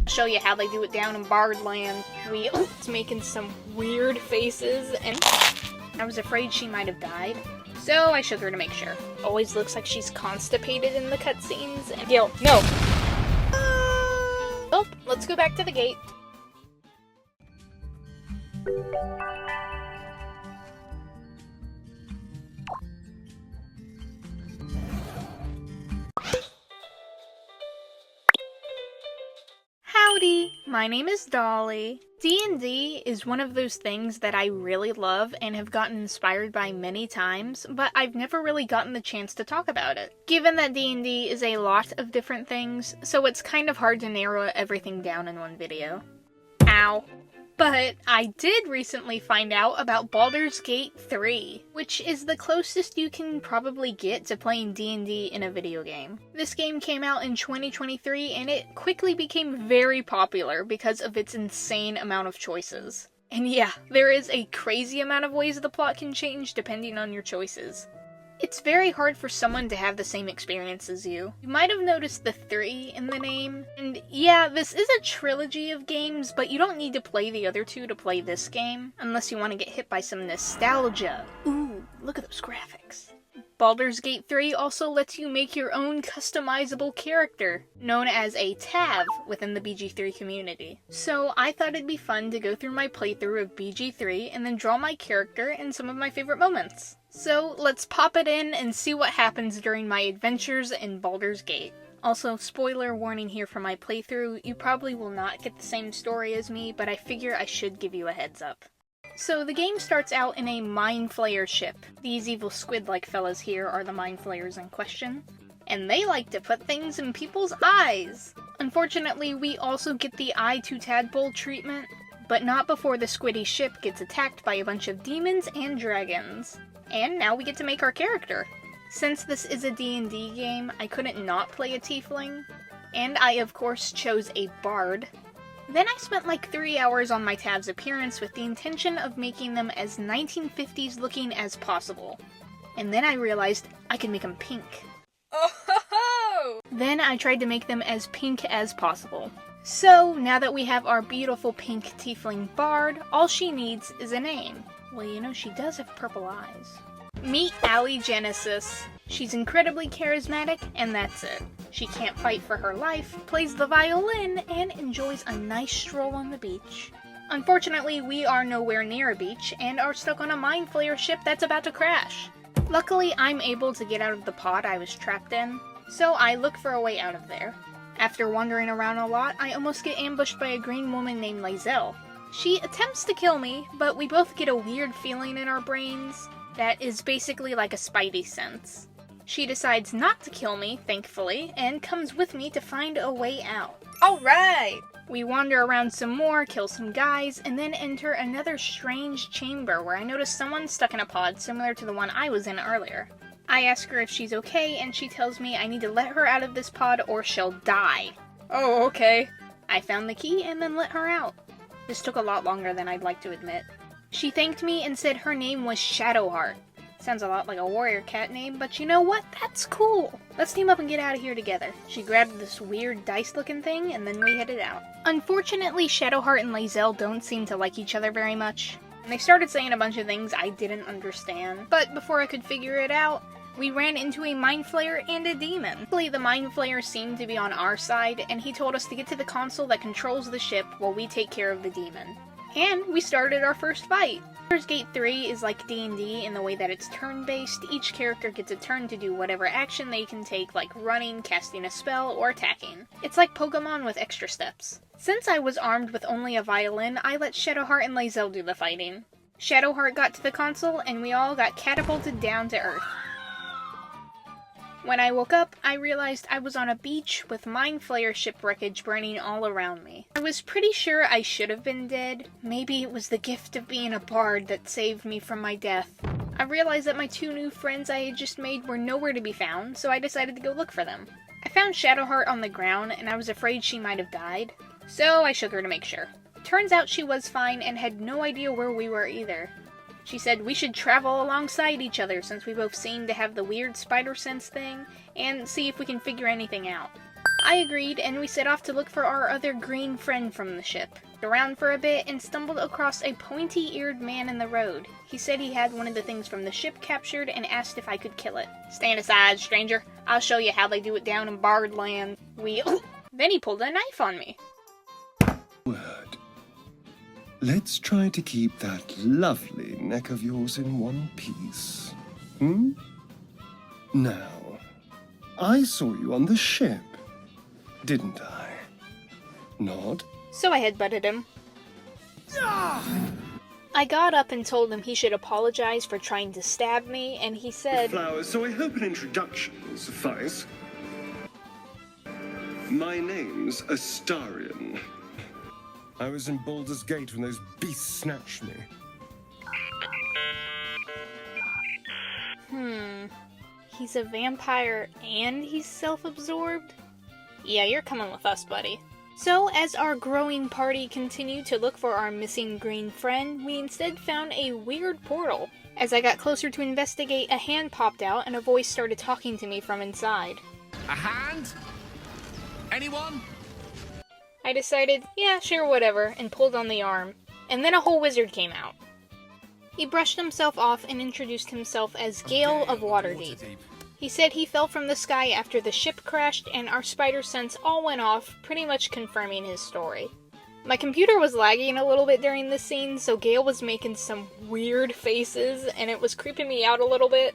Show you how they do it down in Bard Land. It's making some weird faces, and I was afraid she might have died. So I shook her to make sure. Always looks like she's constipated in the cutscenes. And Gale, no! Oh, let's go back to the gate. Howdy, my name is Dolly. D&D is one of those things that I really love and have gotten inspired by many times, but I've never really gotten the chance to talk about it. Given that D&D is a lot of different things, so it's kind of hard to narrow everything down in one video. Ow. But I did recently find out about Baldur's Gate 3, which is the closest you can probably get to playing D&D in a video game. This game came out in 2023 and it quickly became very popular because of its insane amount of choices. And yeah, there is a crazy amount of ways the plot can change depending on your choices. It's very hard for someone to have the same experience as you. You might have noticed the 3 in the name. And yeah, this is a trilogy of games, but you don't need to play the other 2 to play this game, unless you want to get hit by some nostalgia. Ooh, look at those graphics. Baldur's Gate 3 also lets you make your own customizable character, known as a TAV within the BG3 community. So I thought it'd be fun to go through my playthrough of BG3 and then draw my character and some of my favorite moments. So let's pop it in and see what happens during my adventures in Baldur's Gate. Also, spoiler warning here for my playthrough, you probably will not get the same story as me, but I figure I should give you a heads up. So the game starts out in a Mind Flayer ship. These evil squid-like fellas here are the Mind Flayers in question. And they like to put things in people's eyes! Unfortunately, we also get the eye to tadpole treatment, but not before the squiddy ship gets attacked by a bunch of demons and dragons. And now we get to make our character. Since this is a D&D game, I couldn't not play a tiefling, and I of course chose a bard. Then I spent like 3 hours on my TAV's appearance with the intention of making them as 1950s looking as possible. And then I realized I could make them pink. Oh ho ho! Then I tried to make them as pink as possible. So now that we have our beautiful Pink Tiefling Bard, all she needs is a name. Well, you know, she does have purple eyes. Meet Allie Genesis. She's incredibly charismatic, and that's it. She can't fight for her life, plays the violin, and enjoys a nice stroll on the beach. Unfortunately, we are nowhere near a beach, and are stuck on a Mind Flayer ship that's about to crash. Luckily, I'm able to get out of the pod I was trapped in, so I look for a way out of there. After wandering around a lot, I almost get ambushed by a green woman named Lae'zel. She attempts to kill me, but we both get a weird feeling in our brains that is basically like a spidey sense. She decides not to kill me, thankfully, and comes with me to find a way out. Alright! We wander around some more, kill some guys, and then enter another strange chamber where I notice someone stuck in a pod similar to the one I was in earlier. I ask her if she's okay, and she tells me I need to let her out of this pod or she'll die. Oh, okay. I found the key and then let her out. This took a lot longer than I'd like to admit. She thanked me and said her name was Shadowheart. Sounds a lot like a warrior cat name, but you know what? That's cool! Let's team up and get out of here together. She grabbed this weird dice-looking thing, and then we headed out. Unfortunately, Shadowheart and Lae'zel don't seem to like each other very much, and they started saying a bunch of things I didn't understand. But before I could figure it out, we ran into a Mind Flayer and a demon. Luckily, the Mind Flayer seemed to be on our side, and he told us to get to the console that controls the ship while we take care of the demon. And we started our first fight! Baldur's Gate 3 is like D&D in the way that it's turn-based. Each character gets a turn to do whatever action they can take, like running, casting a spell, or attacking. It's like Pokemon with extra steps. Since I was armed with only a violin, I let Shadowheart and Lae'zel do the fighting. Shadowheart got to the console, and we all got catapulted down to Earth. When I woke up, I realized I was on a beach with Mind Flayer ship wreckage burning all around me. I was pretty sure I should have been dead. Maybe it was the gift of being a bard that saved me from my death. I realized that my 2 new friends I had just made were nowhere to be found, so I decided to go look for them. I found Shadowheart on the ground, and I was afraid she might have died, so I shook her to make sure. Turns out she was fine and had no idea where we were either. She said we should travel alongside each other since we both seem to have the weird spider sense thing, and see if we can figure anything out. I agreed, and we set off to look for our other green friend from the ship. Around for a bit and stumbled across a pointy-eared man in the road. He said he had one of the things from the ship captured and asked if I could kill it. Stand aside, stranger. I'll show you how they do it down in Bard land. Then he pulled a knife on me. Word. Let's try to keep that lovely neck of yours in one piece. Now, I saw you on the ship, didn't I? Nod? So I headbutted him. I got up and told him he should apologize for trying to stab me, and he said, Flowers, so I hope an introduction will suffice. My name's Astarion. I was in Baldur's Gate when those beasts snatched me. He's a vampire and he's self-absorbed? Yeah, you're coming with us, buddy. So, as our growing party continued to look for our missing green friend, we instead found a weird portal. As I got closer to investigate, a hand popped out and a voice started talking to me from inside. A hand? Anyone? I decided, yeah, sure, whatever, and pulled on the arm. And then a whole wizard came out. He brushed himself off and introduced himself as Gale of Waterdeep. He said he fell from the sky after the ship crashed and our spider sense all went off, pretty much confirming his story. My computer was lagging a little bit during this scene, so Gale was making some weird faces and it was creeping me out a little bit.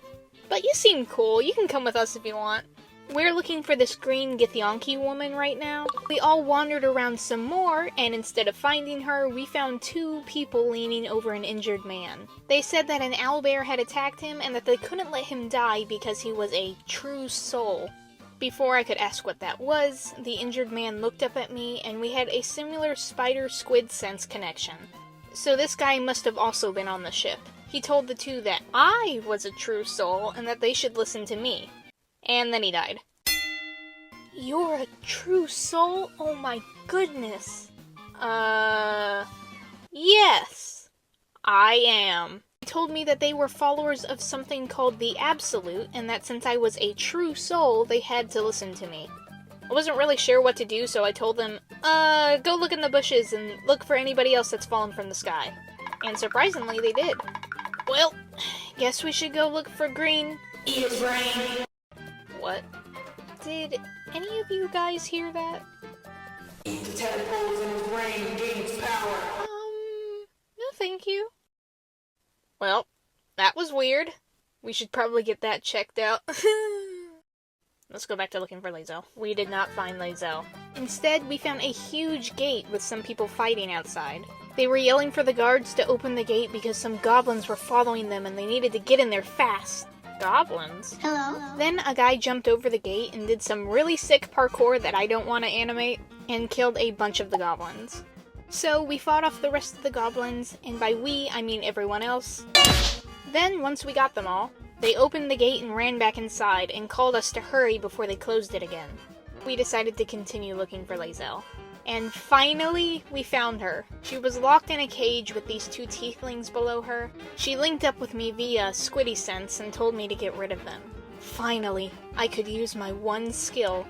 But you seem cool, you can come with us if you want. We're looking for this green Githyanki woman right now. We all wandered around some more, and instead of finding her, we found two people leaning over an injured man. They said that an owlbear had attacked him and that they couldn't let him die because he was a true soul. Before I could ask what that was, the injured man looked up at me and we had a similar spider-squid sense connection. So this guy must have also been on the ship. He told the two that I was a true soul and that they should listen to me. And then he died. You're a true soul? Oh my goodness. Yes. I am. He told me that they were followers of something called the Absolute, and that since I was a true soul, they had to listen to me. I wasn't really sure what to do, so I told them, go look in the bushes and look for anybody else that's fallen from the sky. And surprisingly, they did. Well, guess we should go look for green. Eat his brain. What? Did any of you guys hear that? Eat the tadpoles in his brain and gain its power. No thank you. Well, that was weird. We should probably get that checked out. Let's go back to looking for Lae'zel. We did not find Lae'zel. Instead, we found a huge gate with some people fighting outside. They were yelling for the guards to open the gate because some goblins were following them and they needed to get in there fast. Goblins? Hello? Then a guy jumped over the gate and did some really sick parkour that I don't want to animate, and killed a bunch of the goblins. So we fought off the rest of the goblins, and by we, I mean everyone else. Then, once we got them all, they opened the gate and ran back inside, and called us to hurry before they closed it again. We decided to continue looking for Lae'zel. And finally, we found her. She was locked in a cage with these two tieflings below her. She linked up with me via Squiddy Sense and told me to get rid of them. Finally, I could use my one skill,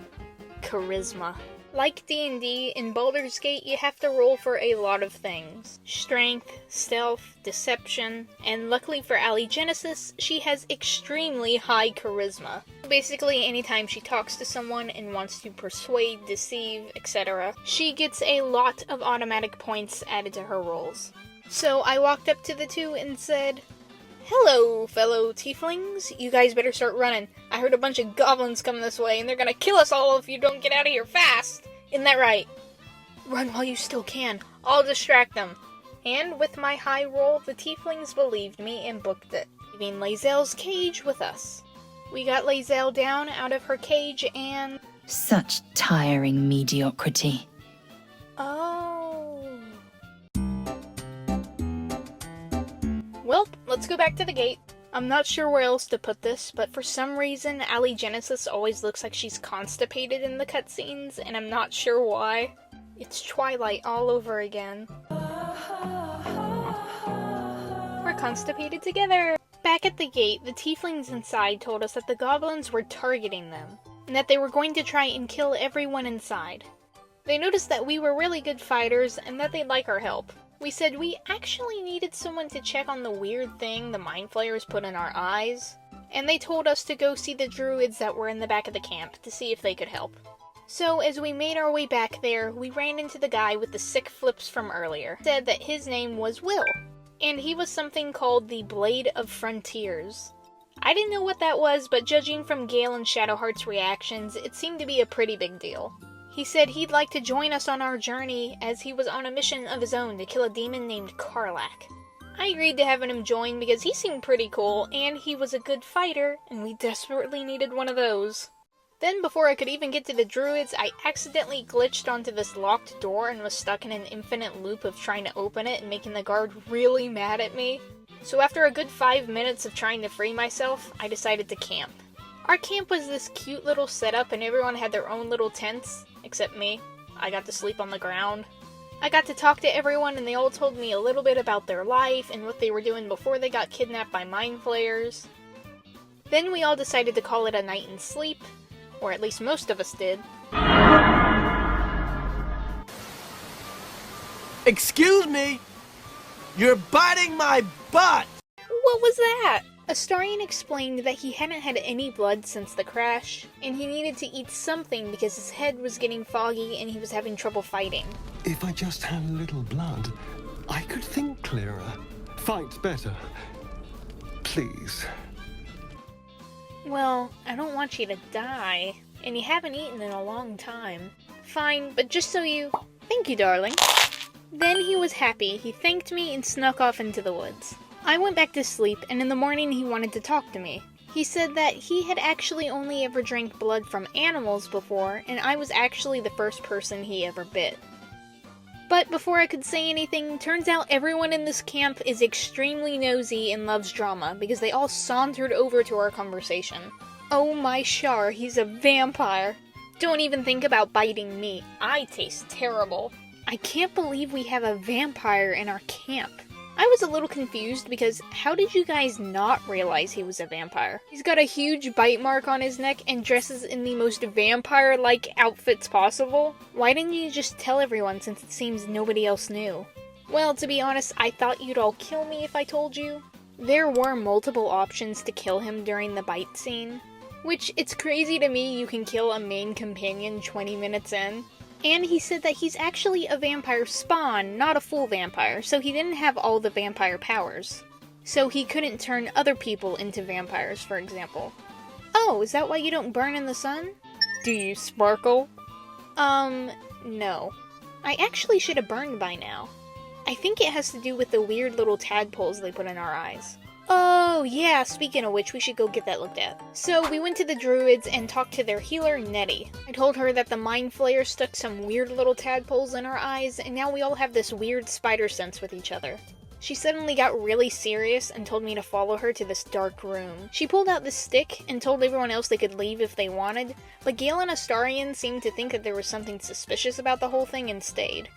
Charisma. Like D&D, in Baldur's Gate you have to roll for a lot of things. Strength, stealth, deception, and luckily for Allie Genesis, she has extremely high charisma. Basically, anytime she talks to someone and wants to persuade, deceive, etc., she gets a lot of automatic points added to her rolls. So I walked up to the two and said, "Hello, fellow tieflings. You guys better start running. I heard a bunch of goblins coming this way, and they're gonna kill us all if you don't get out of here fast. Isn't that right? Run while you still can. I'll distract them." And with my high roll, the tieflings believed me and booked it, leaving Lae'zel's cage with us. We got Lae'zel down out of her cage and... Such tiring mediocrity. Oh. Well, let's go back to the gate. I'm not sure where else to put this, but for some reason, Allie Genesis always looks like she's constipated in the cutscenes, and I'm not sure why. It's Twilight all over again. We're constipated together! Back at the gate, the tieflings inside told us that the goblins were targeting them. and that they were going to try and kill everyone inside. They noticed that we were really good fighters and that they'd like our help. We said we actually needed someone to check on the weird thing the mind flayers put in our eyes, and they told us to go see the Druids that were in the back of the camp to see if they could help. So as we made our way back there, we ran into the guy with the sick flips from earlier. He said that his name was Will, and he was something called the Blade of Frontiers. I didn't know what that was, but judging from Gale and Shadowheart's reactions, it seemed to be a pretty big deal. He said he'd like to join us on our journey, as he was on a mission of his own to kill a demon named Karlach. I agreed to having him join because he seemed pretty cool, and he was a good fighter, and we desperately needed one of those. Then, before I could even get to the Druids, I accidentally glitched onto this locked door and was stuck in an infinite loop of trying to open it and making the guard really mad at me. So after a good 5 minutes of trying to free myself, I decided to camp. Our camp was this cute little setup and everyone had their own little tents, except me. I got to sleep on the ground. I got to talk to everyone and they all told me a little bit about their life and what they were doing before they got kidnapped by mind flayers. Then we all decided to call it a night and sleep, or at least most of us did. Excuse me! You're biting my butt! What was that? Astarion explained that he hadn't had any blood since the crash, and he needed to eat something because his head was getting foggy and he was having trouble fighting. If I just had a little blood, I could think clearer, fight better. Please. Well, I don't want you to die, and you haven't eaten in a long time. Fine, but just so you... Thank you, darling. Then he was happy, he thanked me and snuck off into the woods. I went back to sleep, and in the morning he wanted to talk to me. He said that he had actually only ever drank blood from animals before, and I was actually the first person he ever bit. But before I could say anything, turns out everyone in this camp is extremely nosy and loves drama, because they all sauntered over to our conversation. Oh my Shar, he's a vampire. Don't even think about biting me. I taste terrible. I can't believe we have a vampire in our camp. I was a little confused because how did you guys not realize he was a vampire? He's got a huge bite mark on his neck and dresses in the most vampire-like outfits possible. Why didn't you just tell everyone since it seems nobody else knew? Well, to be honest, I thought you'd all kill me if I told you. There were multiple options to kill him during the bite scene, which it's crazy to me you can kill a main companion 20 minutes in. And he said that he's actually a vampire spawn, not a full vampire, so he didn't have all the vampire powers. So he couldn't turn other people into vampires, for example. Oh, is that why you don't burn in the sun? Do you sparkle? No. I actually should have burned by now. I think it has to do with the weird little tadpoles they put in our eyes. Oh, yeah, speaking of which, we should go get that looked at. So, we went to the Druids and talked to their healer, Nettie. I told her that the Mind Flayer stuck some weird little tadpoles in our eyes, and now we all have this weird spider sense with each other. She suddenly got really serious and told me to follow her to this dark room. She pulled out this stick and told everyone else they could leave if they wanted, but Gale and Astarion seemed to think that there was something suspicious about the whole thing and stayed.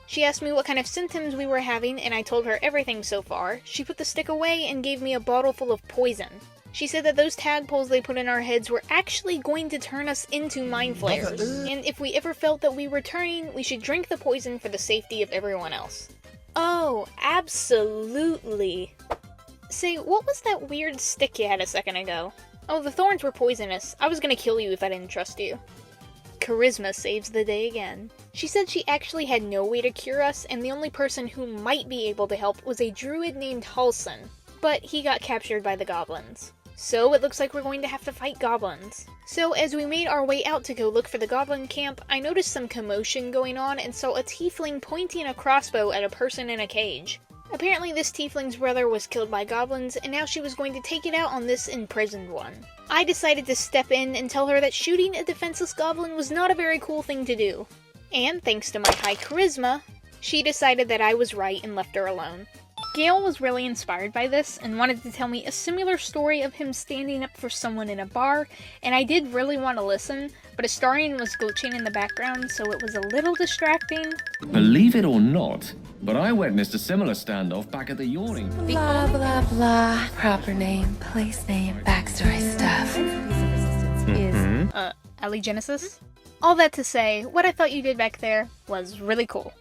She asked me what kind of symptoms we were having, and I told her everything so far. She put the stick away and gave me a bottle full of poison. She said that those tadpoles they put in our heads were actually going to turn us into mind flayers, and if we ever felt that we were turning, we should drink the poison for the safety of everyone else. Oh, absolutely. Say, what was that weird stick you had a second ago? Oh, the thorns were poisonous. I was gonna kill you if I didn't trust you. Charisma saves the day again. She said she actually had no way to cure us, and the only person who might be able to help was a druid named Halson, but he got captured by the goblins. So it looks like we're going to have to fight goblins. So as we made our way out to go look for the Goblin Camp, I noticed some commotion going on and saw a tiefling pointing a crossbow at a person in a cage. Apparently this tiefling's brother was killed by goblins, and now she was going to take it out on this imprisoned one. I decided to step in and tell her that shooting a defenseless goblin was not a very cool thing to do. And thanks to my high charisma, she decided that I was right and left her alone. Gale was really inspired by this and wanted to tell me a similar story of him standing up for someone in a bar, and I did really want to listen, but Astarion was glitching in the background, so it was a little distracting. Believe it or not, but I witnessed a similar standoff back at the Yawning. Blah, blah, blah. Proper name, place name, backstory stuff. Allie Genesis? All that to say, what I thought you did back there was really cool.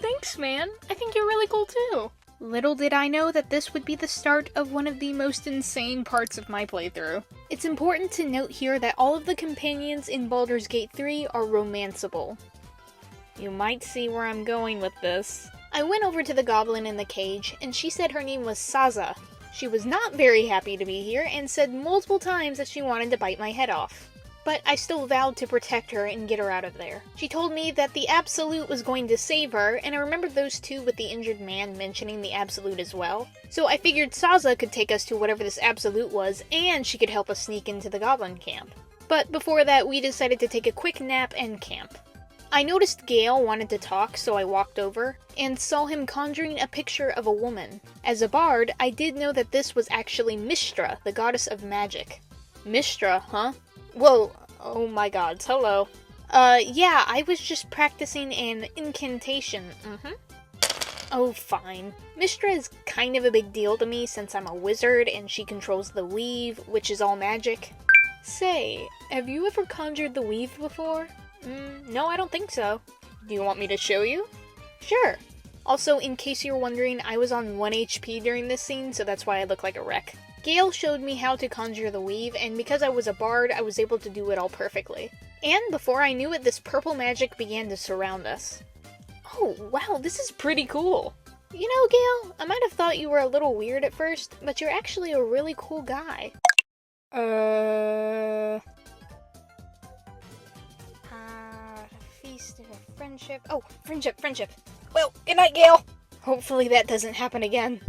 Thanks, man. I think you're really cool too. Little did I know that this would be the start of one of the most insane parts of my playthrough. It's important to note here that all of the companions in Baldur's Gate 3 are romanceable. You might see where I'm going with this. I went over to the goblin in the cage, and she said her name was Sazza. She was not very happy to be here, and said multiple times that she wanted to bite my head off. But I still vowed to protect her and get her out of there. She told me that the Absolute was going to save her, and I remembered those two with the injured man mentioning the Absolute as well. So I figured Sazza could take us to whatever this Absolute was, and she could help us sneak into the Goblin Camp. But before that, we decided to take a quick nap and camp. I noticed Gale wanted to talk, so I walked over, and saw him conjuring a picture of a woman. As a bard, I did know that this was actually Mystra, the goddess of magic. Mystra, huh? Whoa, oh my gods, hello. Yeah, I was just practicing an incantation, Oh, fine. Mystra is kind of a big deal to me since I'm a wizard and she controls the weave, which is all magic. Say, have you ever conjured the weave before? No, I don't think so. Do you want me to show you? Sure. Also, in case you're wondering, I was on 1 HP during this scene, so that's why I look like a wreck. Gale showed me how to conjure the weave, and because I was a bard, I was able to do it all perfectly. And before I knew it, this purple magic began to surround us. Oh, wow, this is pretty cool. You know, Gale, I might have thought you were a little weird at first, but you're actually a really cool guy. Feast of friendship. Oh, friendship. Well, good night, Gale. Hopefully that doesn't happen again.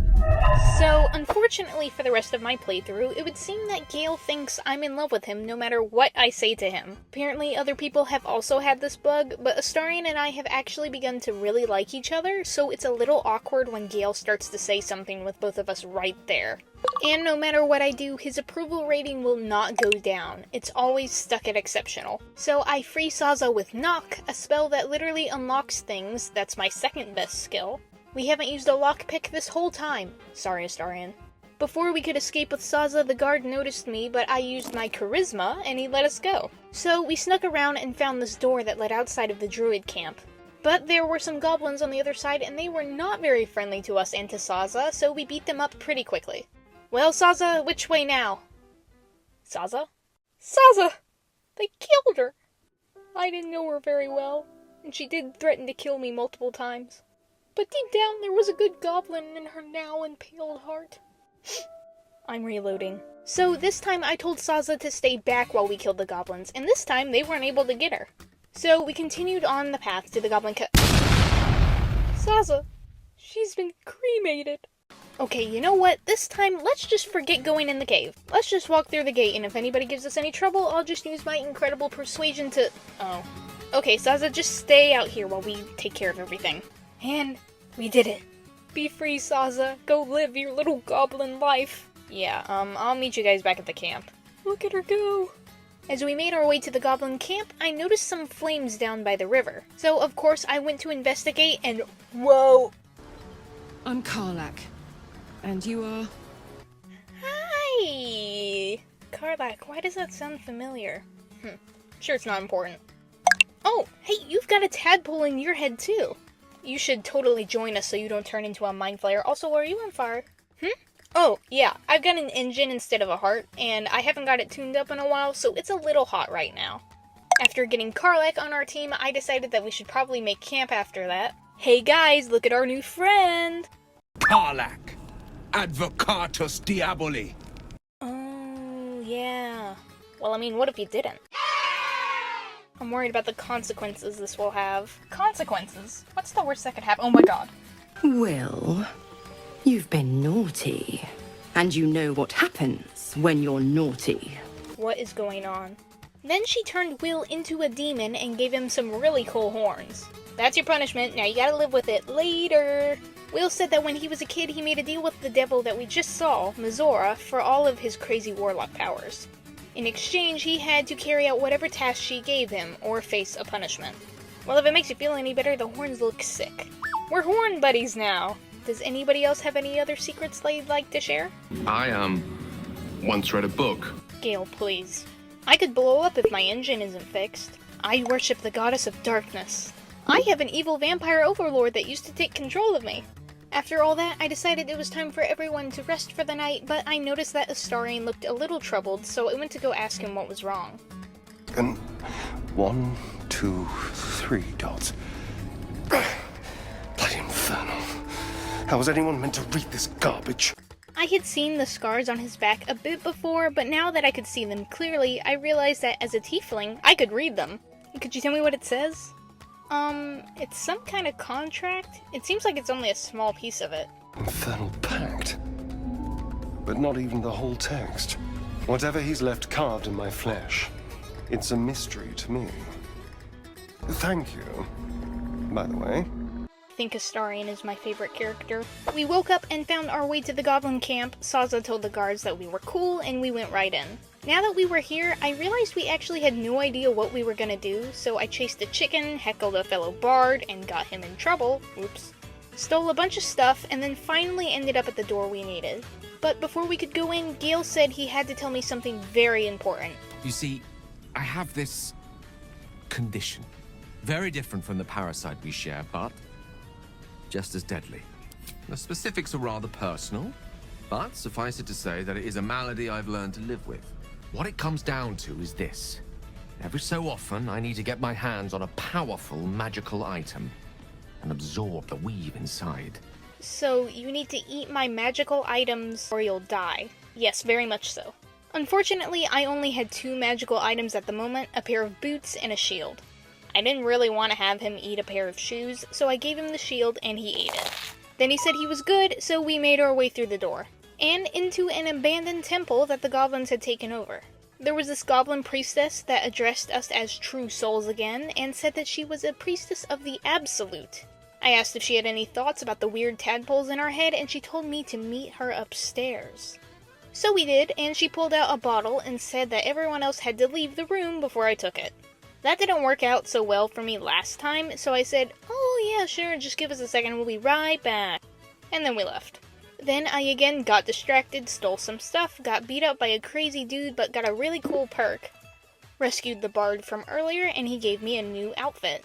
So, unfortunately for the rest of my playthrough, it would seem that Gale thinks I'm in love with him no matter what I say to him. Apparently other people have also had this bug, but Astarion and I have actually begun to really like each other, so it's a little awkward when Gale starts to say something with both of us right there. And no matter what I do, his approval rating will not go down. It's always stuck at exceptional. So I free Sazza with Knock, a spell that literally unlocks things. That's my second best skill. We haven't used a lockpick this whole time. Sorry, Astarion. Before we could escape with Sazza, the guard noticed me, but I used my charisma, and he let us go. So we snuck around and found this door that led outside of the Druid camp. But there were some goblins on the other side, and they were not very friendly to us and to Sazza, so we beat them up pretty quickly. Well, Sazza, which way now? Sazza? Sazza! They killed her! I didn't know her very well, and she did threaten to kill me multiple times. But deep down, there was a good goblin in her now impaled heart. I'm reloading. So this time I told Sazza to stay back while we killed the goblins, and this time they weren't able to get her. So we continued on the path to the Goblin Camp. Sazza, she's been cremated. Okay, you know what? This time, let's just forget going in the cave. Let's just walk through the gate, and if anybody gives us any trouble, I'll just use my incredible persuasion to... Oh. Okay, Sazza, just stay out here while we take care of everything. And we did it. Be free, Sazza. Go live your little goblin life. Yeah, I'll meet you guys back at the camp. Look at her go. As we made our way to the Goblin Camp, I noticed some flames down by the river. So, of course, I went to investigate and... Whoa! I'm Karlak. And you are? Hi! Karlak, why does that sound familiar? Sure, it's not important. Oh, hey, you've got a tadpole in your head, too. You should totally join us so you don't turn into a mind flayer. Also, are you on fire? Oh, yeah, I've got an engine instead of a heart, and I haven't got it tuned up in a while, so it's a little hot right now. After getting Karlak on our team, I decided that we should probably make camp after that. Hey guys, look at our new friend! Karlak, Advocatus Diaboli. Oh, yeah. Well, I mean, what if you didn't? I'm worried about the consequences this will have. Consequences? What's the worst that could happen? Oh my god. Well, you've been naughty. And you know what happens when you're naughty. What is going on? Then she turned Will into a demon and gave him some really cool horns. That's your punishment, now you gotta live with it later. Will said that when he was a kid he made a deal with the devil that we just saw, Mizora, for all of his crazy warlock powers. In exchange, he had to carry out whatever task she gave him, or face a punishment. Well, if it makes you feel any better, the horns look sick. We're horn buddies now! Does anybody else have any other secrets they'd like to share? I, once read a book. Gale, please. I could blow up if my engine isn't fixed. I worship the goddess of darkness. I have an evil vampire overlord that used to take control of me. After all that, I decided it was time for everyone to rest for the night, but I noticed that Astarion looked a little troubled, so I went to go ask him what was wrong. And 1, 2, 3 dots. Bloody infernal. How was anyone meant to read this garbage? I had seen the scars on his back a bit before, but now that I could see them clearly, I realized that as a tiefling, I could read them. Could you tell me what it says? It's some kind of contract? It seems like it's only a small piece of it. Infernal pact. But not even the whole text. Whatever he's left carved in my flesh, it's a mystery to me. Thank you, by the way. I think Astarion is my favorite character. We woke up and found our way to the Goblin Camp. Sazza told the guards that we were cool, and we went right in. Now that we were here, I realized we actually had no idea what we were gonna do, so I chased a chicken, heckled a fellow bard, and got him in trouble. Oops. Stole a bunch of stuff, and then finally ended up at the door we needed. But before we could go in, Gale said he had to tell me something very important. You see, I have this condition. Very different from the parasite we share, but just as deadly. The specifics are rather personal, but suffice it to say that it is a malady I've learned to live with. What it comes down to is this. Every so often, I need to get my hands on a powerful magical item and absorb the weave inside. So, you need to eat my magical items or you'll die. Yes, very much so. Unfortunately, I only had 2 magical items at the moment, a pair of boots and a shield. I didn't really want to have him eat a pair of shoes, so I gave him the shield and he ate it. Then he said he was good, so we made our way through the door, and into an abandoned temple that the goblins had taken over. There was this goblin priestess that addressed us as true souls again, and said that she was a priestess of the Absolute. I asked if she had any thoughts about the weird tadpoles in our head, and she told me to meet her upstairs. So we did, and she pulled out a bottle and said that everyone else had to leave the room before I took it. That didn't work out so well for me last time, so I said, "Oh yeah, sure, just give us a second, we'll be right back." And then we left. Then I again got distracted, stole some stuff, got beat up by a crazy dude, but got a really cool perk. Rescued the bard from earlier, and he gave me a new outfit.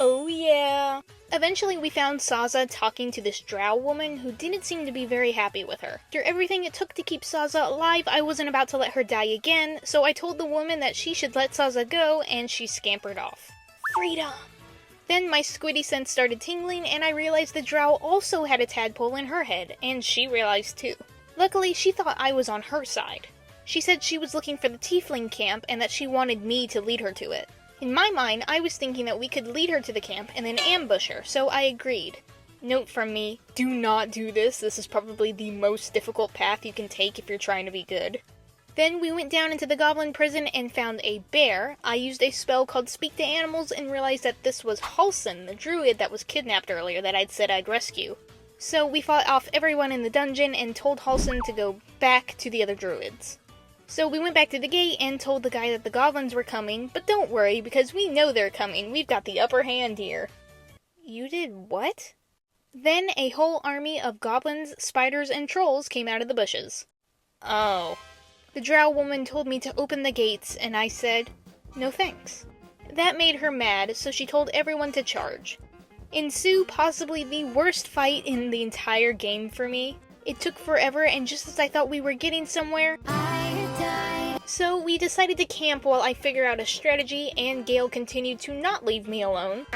Oh yeah! Eventually we found Sazza talking to this drow woman who didn't seem to be very happy with her. After everything it took to keep Sazza alive, I wasn't about to let her die again, so I told the woman that she should let Sazza go, and she scampered off. Freedom! Then my squiddy sense started tingling, and I realized the drow also had a tadpole in her head, and she realized too. Luckily, she thought I was on her side. She said she was looking for the Tiefling Camp, and that she wanted me to lead her to it. In my mind, I was thinking that we could lead her to the camp and then ambush her, so I agreed. Note from me, do not do this. This is probably the most difficult path you can take if you're trying to be good. Then we went down into the goblin prison and found a bear. I used a spell called Speak to Animals and realized that this was Halsin, the druid that was kidnapped earlier that I'd said I'd rescue. So we fought off everyone in the dungeon and told Halsin to go back to the other druids. So we went back to the gate and told the guy that the goblins were coming, but don't worry because we know they're coming. We've got the upper hand here. You did what? Then a whole army of goblins, spiders, and trolls came out of the bushes. Oh. The drow woman told me to open the gates, and I said, no thanks. That made her mad, so she told everyone to charge. Ensue possibly the worst fight in the entire game for me. It took forever, and just as I thought we were getting somewhere, so we decided to camp while I figure out a strategy, and Gale continued to not leave me alone.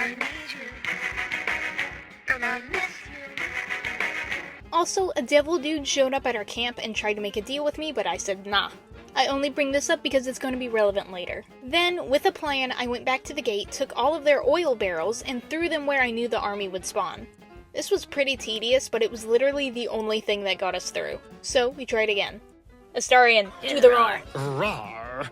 Also, a devil dude showed up at our camp and tried to make a deal with me, but I said nah. I only bring this up because it's going to be relevant later. Then, with a plan, I went back to the gate, took all of their oil barrels, and threw them where I knew the army would spawn. This was pretty tedious, but it was literally the only thing that got us through. So, we tried again. Astarion, do the roar! Rawr.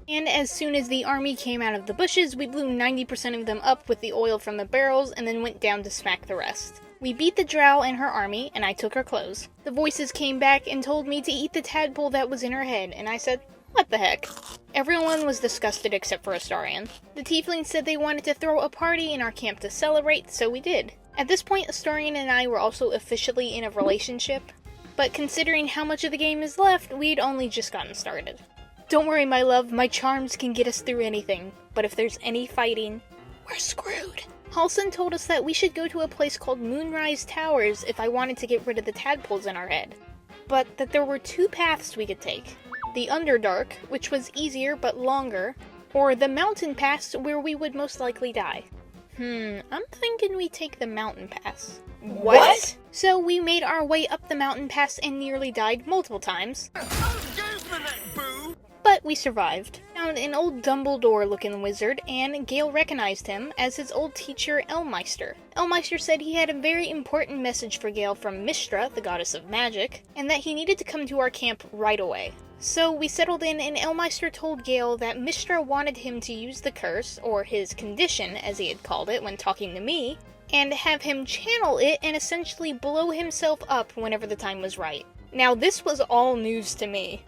And as soon as the army came out of the bushes, we blew 90% of them up with the oil from the barrels and then went down to smack the rest. We beat the drow and her army, and I took her clothes. The voices came back and told me to eat the tadpole that was in her head, and I said, what the heck? Everyone was disgusted except for Astarion. The tieflings said they wanted to throw a party in our camp to celebrate, so we did. At this point, Astarion and I were also officially in a relationship, but considering how much of the game is left, we'd only just gotten started. Don't worry, my love, my charms can get us through anything, but if there's any fighting, we're screwed. Halsin told us that we should go to a place called Moonrise Towers if I wanted to get rid of the tadpoles in our head, but that there were 2 paths we could take. The Underdark, which was easier but longer, or the Mountain Pass where we would most likely die. I'm thinking we take the Mountain Pass. What? So we made our way up the Mountain Pass and nearly died multiple times. But we survived. Found an old Dumbledore-looking wizard, and Gale recognized him as his old teacher, Elmeister. Elmeister said he had a very important message for Gale from Mystra, the goddess of magic, and that he needed to come to our camp right away. So we settled in, and Elmeister told Gale that Mystra wanted him to use the curse, or his condition, as he had called it when talking to me, and have him channel it and essentially blow himself up whenever the time was right. Now, this was all news to me.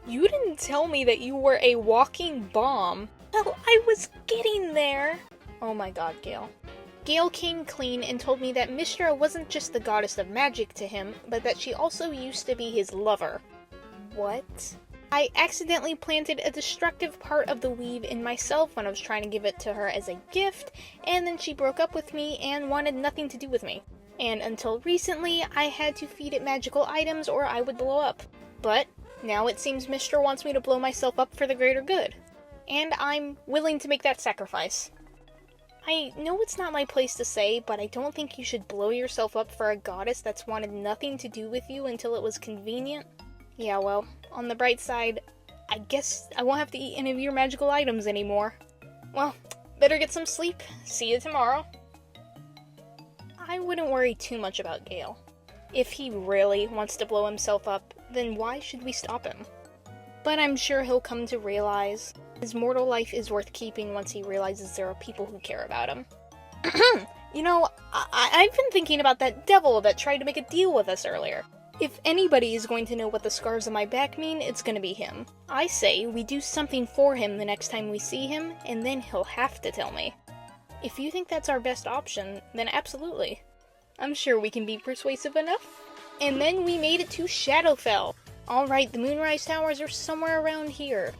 You didn't tell me that you were a walking bomb. Well, I was getting there. Oh my god, Gale. Gale came clean and told me that Mystra wasn't just the goddess of magic to him, but that she also used to be his lover. What? I accidentally planted a destructive part of the weave in myself when I was trying to give it to her as a gift, and then she broke up with me and wanted nothing to do with me. And until recently, I had to feed it magical items or I would blow up. But now it seems Mystra wants me to blow myself up for the greater good. And I'm willing to make that sacrifice. I know it's not my place to say, but I don't think you should blow yourself up for a goddess that's wanted nothing to do with you until it was convenient. Yeah, well, on the bright side, I guess I won't have to eat any of your magical items anymore. Well, better get some sleep. See you tomorrow. I wouldn't worry too much about Gale. If he really wants to blow himself up, then why should we stop him? But I'm sure he'll come to realize his mortal life is worth keeping once he realizes there are people who care about him. You know, I've been thinking about that devil that tried to make a deal with us earlier. If anybody is going to know what the scars on my back mean, it's gonna be him. I say we do something for him the next time we see him, and then he'll have to tell me. If you think that's our best option, then absolutely. I'm sure we can be persuasive enough. And then we made it to Shadowfell. Alright, the Moonrise Towers are somewhere around here.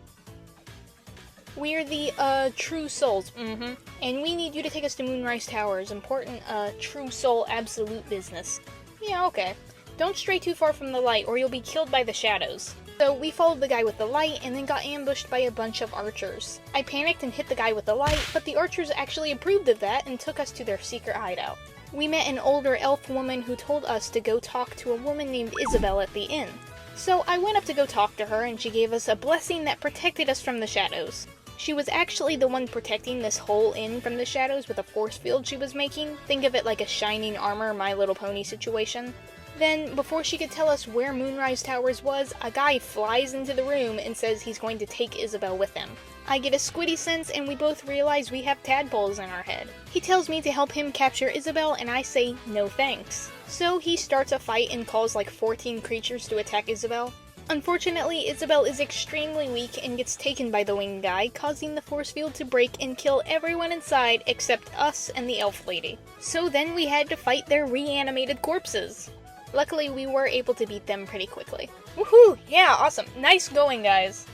We're the, True Souls, and we need you to take us to Moonrise Towers. Important, True Soul absolute business. Yeah, okay. Don't stray too far from the light, or you'll be killed by the shadows. So we followed the guy with the light, and then got ambushed by a bunch of archers. I panicked and hit the guy with the light, but the archers actually approved of that and took us to their secret hideout. We met an older elf woman who told us to go talk to a woman named Isabel at the inn. So I went up to go talk to her, and she gave us a blessing that protected us from the shadows. She was actually the one protecting this whole inn from the shadows with a force field she was making. Think of it like a shining armor My Little Pony situation. Then, before she could tell us where Moonrise Towers was, a guy flies into the room and says he's going to take Isabel with him. I get a squiddy sense and we both realize we have tadpoles in our head. He tells me to help him capture Isabel and I say no thanks. So he starts a fight and calls like 14 creatures to attack Isabel. Unfortunately, Isabel is extremely weak and gets taken by the winged guy, causing the force field to break and kill everyone inside except us and the elf lady. So then we had to fight their reanimated corpses. Luckily, we were able to beat them pretty quickly. Woohoo! Yeah, awesome. Nice going, guys.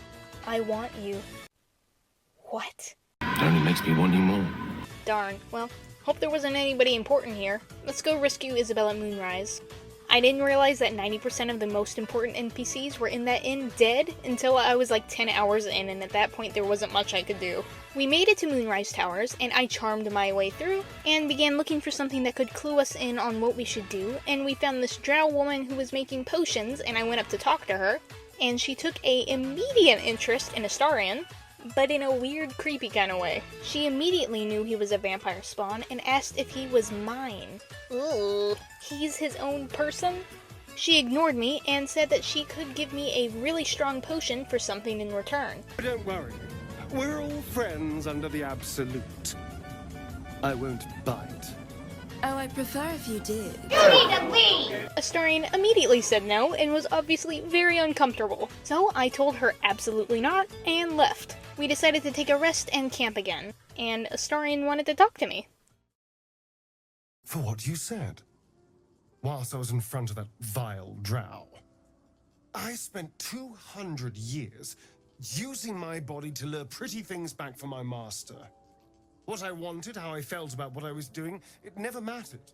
I want you. What? It only makes me want you more. Darn. Well, hope there wasn't anybody important here. Let's go rescue Isabel at Moonrise. I didn't realize that 90% of the most important NPCs were in that inn dead until I was like 10 hours in, and at that point there wasn't much I could do. We made it to Moonrise Towers, and I charmed my way through, and began looking for something that could clue us in on what we should do, and we found this drow woman who was making potions, and I went up to talk to her, and she took an immediate interest in Astarion, but in a weird, creepy kind of way. She immediately knew he was a vampire spawn and asked if he was mine. Ooh, he's his own person? She ignored me and said that she could give me a really strong potion for something in return. Don't worry. We're all friends under the absolute. I won't bite. Oh, I'd prefer if you did. You need to leave! Astarion immediately said no and was obviously very uncomfortable. So I told her absolutely not and left. We decided to take a rest and camp again, and Astarion wanted to talk to me. For what you said. Whilst I was in front of that vile drow. I spent 200 years Using my body to lure pretty things back from my master. What I wanted, how I felt about what I was doing, it never mattered.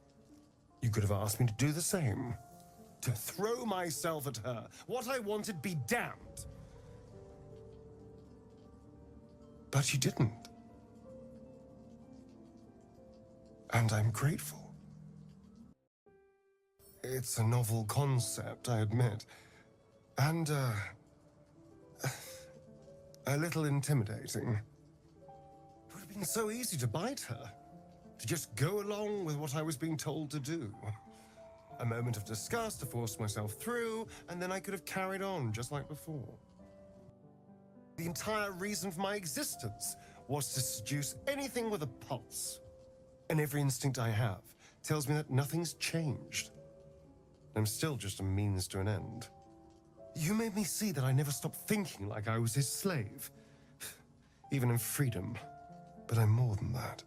You could have asked me to do the same. To throw myself at her. What I wanted be damned. But you didn't. And I'm grateful. It's a novel concept, I admit. And, a little intimidating. It would have been so easy to bite her. To just go along with what I was being told to do. A moment of disgust to force myself through, and then I could have carried on just like before. The entire reason for my existence was to seduce anything with a pulse. And every instinct I have tells me that nothing's changed. I'm still just a means to an end. You made me see that I never stopped thinking like I was his slave. Even in freedom. But I'm more than that.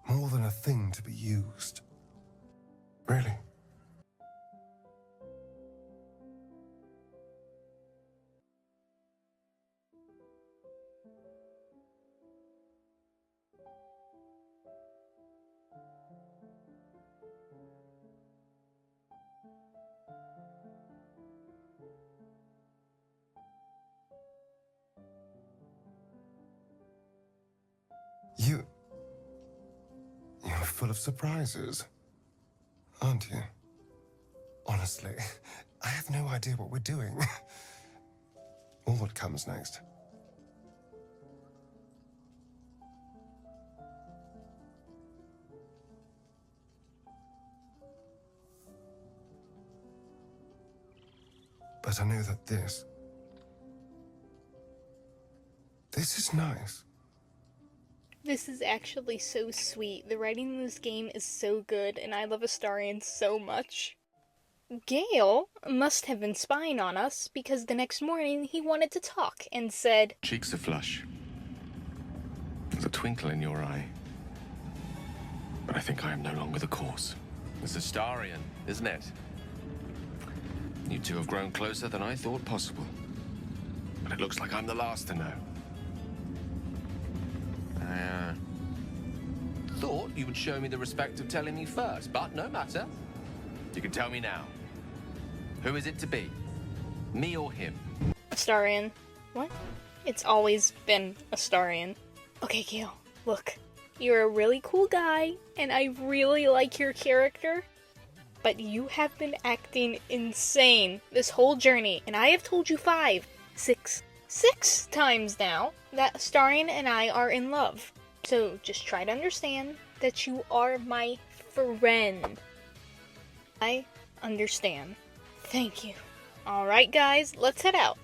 More than a thing to be used. Really. You're full of surprises, aren't you? Honestly, I have no idea what we're doing. Or what comes next. But I know that this is nice. This is actually so sweet. The writing in this game is so good, and I love Astarion so much. Gale must have been spying on us, because the next morning he wanted to talk and said, Cheeks are flush. There's a twinkle in your eye. But I think I am no longer the cause. It's Astarion, isn't it? You two have grown closer than I thought possible. But it looks like I'm the last to know. I thought you would show me the respect of telling me first, but no matter. You can tell me now. Who is it to be? Me or him? Astarion. What? It's always been Astarion. Okay, Gale, look. You're a really cool guy, and I really like your character. But you have been acting insane this whole journey, and I have told you 6 times now that Astarion and I are in love. So just try to understand that you are my friend. I understand. Thank you. Alright guys, let's head out.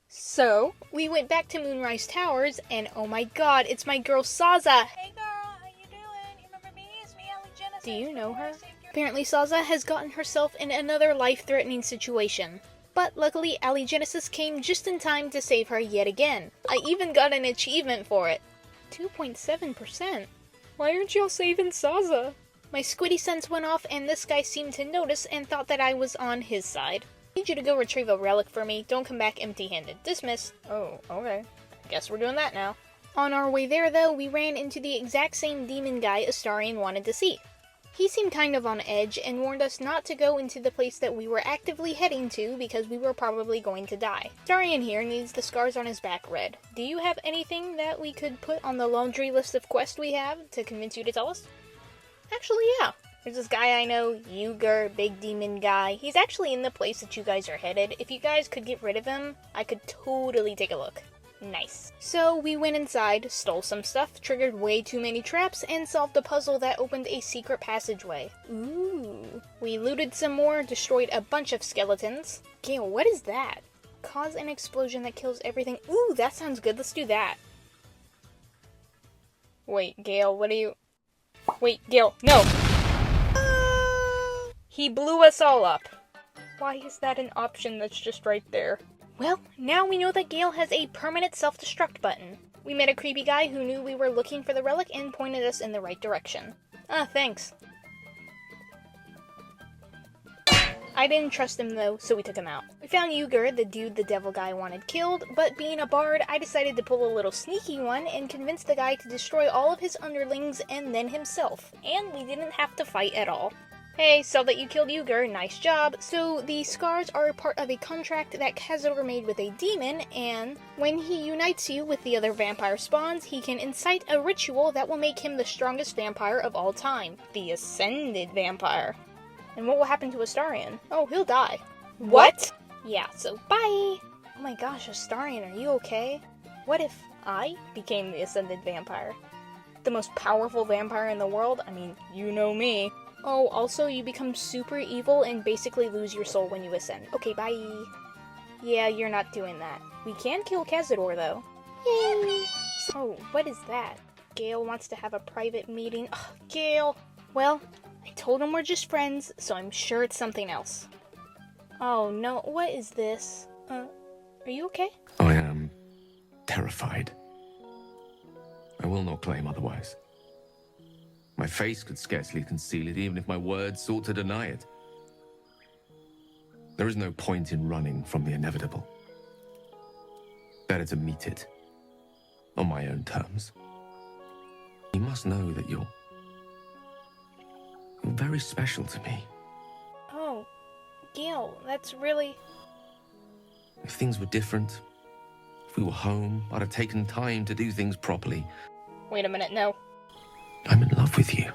So, we went back to Moonrise Towers, and oh my god, it's my girl Sazza! Hey girl, how you doing? You remember me? It's me, Allie. Do you know her? Apparently Sazza has gotten herself in another life-threatening situation. But luckily, Allie came just in time to save her yet again. I even got an achievement for it. 2.7%. Why aren't y'all saving Sazza? My squiddy sense went off and this guy seemed to notice and thought that I was on his side. I need you to go retrieve a relic for me. Don't come back empty-handed. Dismiss. Oh, okay. Guess we're doing that now. On our way there, though, we ran into the exact same demon guy Astarion wanted to see. He seemed kind of on edge and warned us not to go into the place that we were actively heading to because we were probably going to die. Astarion here needs the scars on his back red. Do you have anything that we could put on the laundry list of quests we have to convince you to tell us? Actually, yeah. There's this guy I know, Yuger, big demon guy. He's actually in the place that you guys are headed. If you guys could get rid of him, I could totally take a look. Nice. So we went inside, stole some stuff, triggered way too many traps, and solved a puzzle that opened a secret passageway. Ooh. We looted some more, destroyed a bunch of skeletons. Gale, what is that? Cause an explosion that kills everything. Ooh, that sounds good. Let's do that. Wait, Gale, what are you... Wait, Gale, no! He blew us all up. Why is that an option that's just right there? Well, now we know that Gale has a permanent self-destruct button. We met a creepy guy who knew we were looking for the relic and pointed us in the right direction. Ah, thanks. I didn't trust him though, so we took him out. We found Uger, the dude the devil guy wanted killed, but being a bard, I decided to pull a little sneaky one and convince the guy to destroy all of his underlings and then himself, and we didn't have to fight at all. Hey, so that you killed Uger, nice job. So the scars are part of a contract that Cazador made with a demon, and when he unites you with the other vampire spawns, he can incite a ritual that will make him the strongest vampire of all time, the Ascended Vampire. And what will happen to Astarion? Oh, he'll die. What? Yeah, so bye! Oh my gosh, Astarion, are you okay? What if I became the Ascended Vampire? The most powerful vampire in the world? I mean, you know me. Oh, also, you become super evil and basically lose your soul when you ascend. Okay, bye. Yeah, you're not doing that. We can kill Cazador, though. Yay! Oh, what is that? Gale wants to have a private meeting. Ugh, Gale! Well, I told him we're just friends, so I'm sure it's something else. Oh no, what is this? Are you okay? I am terrified. I will not claim otherwise. My face could scarcely conceal it, even if my words sought to deny it. There is no point in running from the inevitable. Better to meet it on my own terms. You must know that you're very special to me. Oh, Gale, that's really... If things were different, if we were home, I'd have taken time to do things properly. Wait a minute, no. I'm in love with you.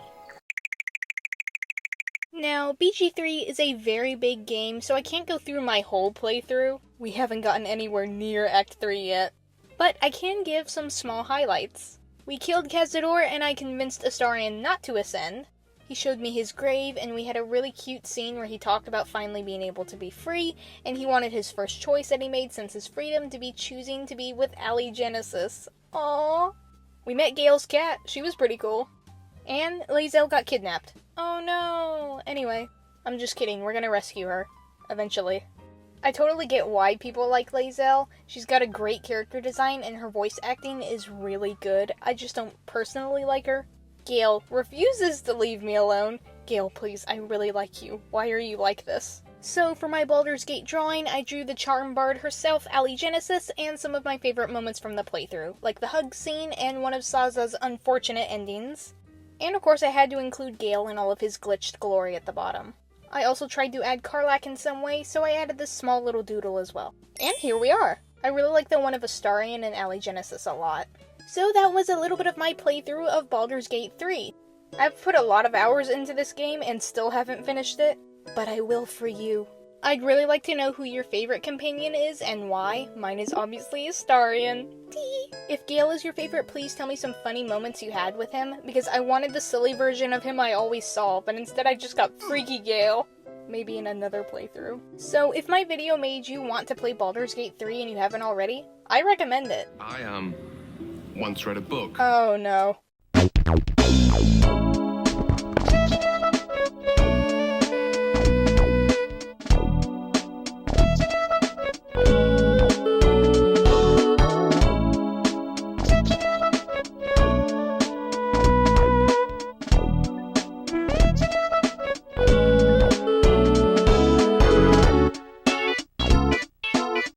Now, BG3 is a very big game, so I can't go through my whole playthrough. We haven't gotten anywhere near Act 3 yet. But I can give some small highlights. We killed Cazador and I convinced Astarion not to ascend. He showed me his grave and we had a really cute scene where he talked about finally being able to be free, and he wanted his first choice that he made since his freedom to be choosing to be with Allie Genesis. Aww. We met Gale's cat. She was pretty cool. And Lae'zel got kidnapped. Oh no! Anyway, I'm just kidding. We're gonna rescue her. Eventually. I totally get why people like Lae'zel. She's got a great character design and her voice acting is really good. I just don't personally like her. Gale refuses to leave me alone. Gale, please, I really like you. Why are you like this? So for my Baldur's Gate drawing, I drew the Charm Bard herself, Allie Genesis, and some of my favorite moments from the playthrough, like the hug scene and one of Sazza's unfortunate endings. And of course I had to include Gale in all of his glitched glory at the bottom. I also tried to add Karlach in some way, so I added this small little doodle as well. And here we are! I really like the one of Astarion and Allie Genesis a lot. So that was a little bit of my playthrough of Baldur's Gate 3. I've put a lot of hours into this game and still haven't finished it, but I will for you. I'd really like to know who your favorite companion is and why. Mine is obviously Astarion. Tee! If Gale is your favorite, please tell me some funny moments you had with him, because I wanted the silly version of him I always saw, but instead I just got freaky Gale. Maybe in another playthrough. So if my video made you want to play Baldur's Gate 3 and you haven't already, I recommend it. I once read a book. Oh no.